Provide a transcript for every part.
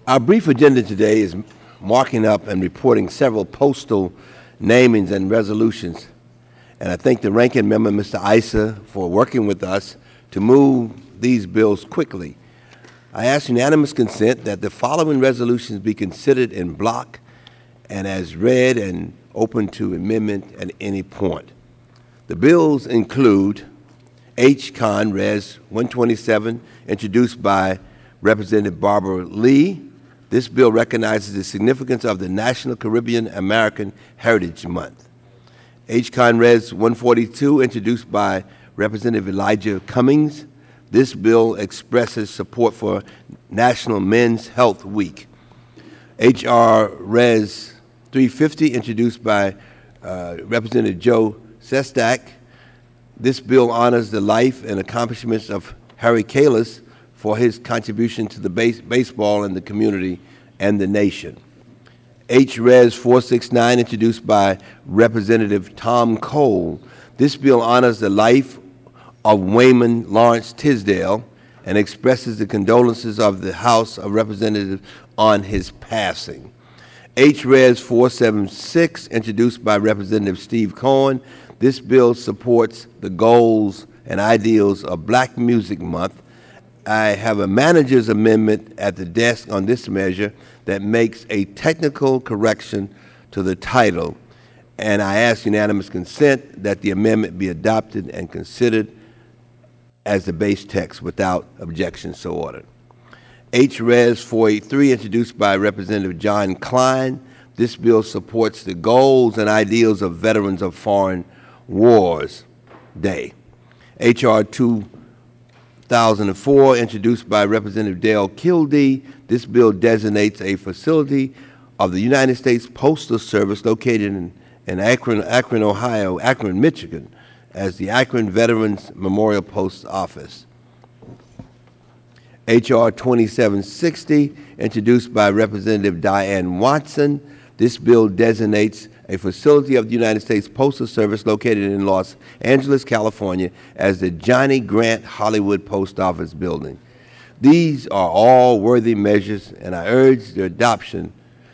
Our brief agenda today is marking up and reporting several postal namings and resolutions. And I thank the ranking member, Mr. Issa, for working with us to move these bills quickly. I ask unanimous consent that the following resolutions be considered in block and as read and open to amendment at any point. The bills include H. Con. Res. 127, introduced by Representative Barbara Lee. This bill recognizes the significance of the National Caribbean American Heritage Month. H. Con. Res. 142, introduced by Representative Elijah Cummings. This bill expresses support for National Men's Health Week. H.R. Res. 350, introduced by Representative Joe Sestak. This bill honors the life and accomplishments of Harry Kalis for his contribution to the baseball and the community and the nation. H. Res. 469, introduced by Representative Tom Cole. This bill honors the life of Wayman Lawrence Tisdale and expresses the condolences of the House of Representatives on his passing. H. Res. 476, introduced by Representative Steve Cohen. This bill supports the goals and ideals of Black Music Month. I have a manager's amendment at the desk on this measure that makes a technical correction to the title, and I ask unanimous consent that the amendment be adopted and considered as the base text without objection. So ordered. H. Res. 483, introduced by Representative John Klein. This bill supports the goals and ideals of Veterans of Foreign Wars Day. H.R. 2004, introduced by Representative Dale Kildee. This bill designates a facility of the United States Postal Service located in Akron, Ohio, Akron, Michigan, as the Akron Veterans Memorial Post Office. H.R. 2760, introduced by Representative Diane Watson. This bill designates a facility of the United States Postal Service located in Los Angeles, California, as the Johnny Grant Hollywood Post Office Building. These are all worthy measures, and I urge their adoption.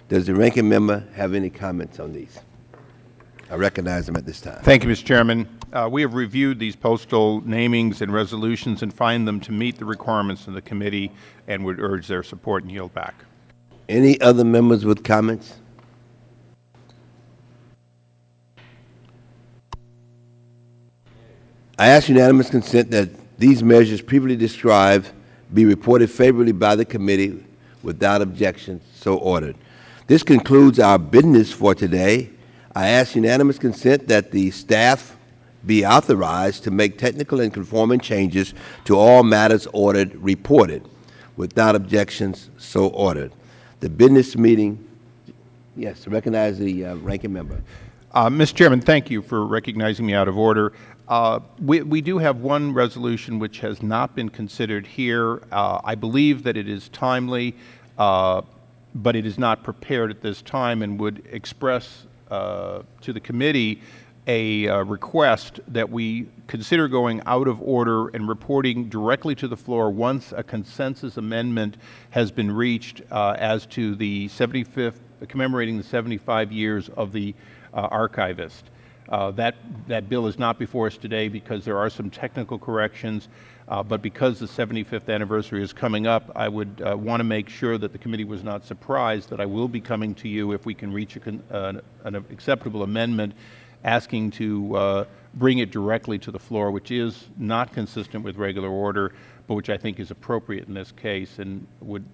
Does the ranking member have any comments on these? I recognize them at this time. Thank you, Mr. Chairman. We have reviewed these postal namings and resolutions and find them to meet the requirements of the committee and would urge their support and yield back. Any other members with comments? I ask unanimous consent that these measures previously described be reported favorably by the committee without objection. So ordered. This concludes our business for today. I ask unanimous consent that the staff be authorized to make technical and conforming changes to all matters ordered reported. Without objections, so ordered. The business meeting, yes, recognize the ranking member. Mr. Chairman, thank you for recognizing me out of order. We do have one resolution which has not been considered here. I believe that it is timely, but it is not prepared at this time, and would express to the committee a request that we consider going out of order and reporting directly to the floor once a consensus amendment has been reached as to the 75th, commemorating the 75 years of the archivist. That bill is not before us today because there are some technical corrections, but because the 75th anniversary is coming up, I would want to make sure that the committee was not surprised that I will be coming to you if we can reach an acceptable amendment asking to bring it directly to the floor, which is not consistent with regular order, but which I think is appropriate in this case, and would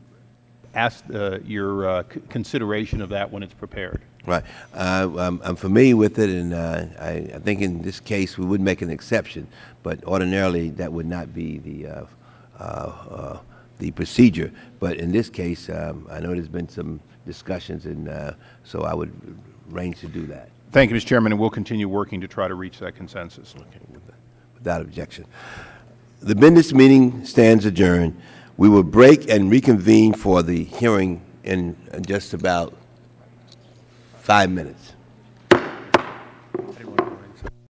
ask your consideration of that when it's prepared. Right. I'm familiar with it, and I think in this case we would make an exception, but ordinarily that would not be the procedure. But in this case, I know there's been some discussions, and so I would arrange to do that. Thank you, Mr. Chairman, and we'll continue working to try to reach that consensus. Okay, without objection. The business meeting stands adjourned. We will break and reconvene for the hearing in just about 5 minutes.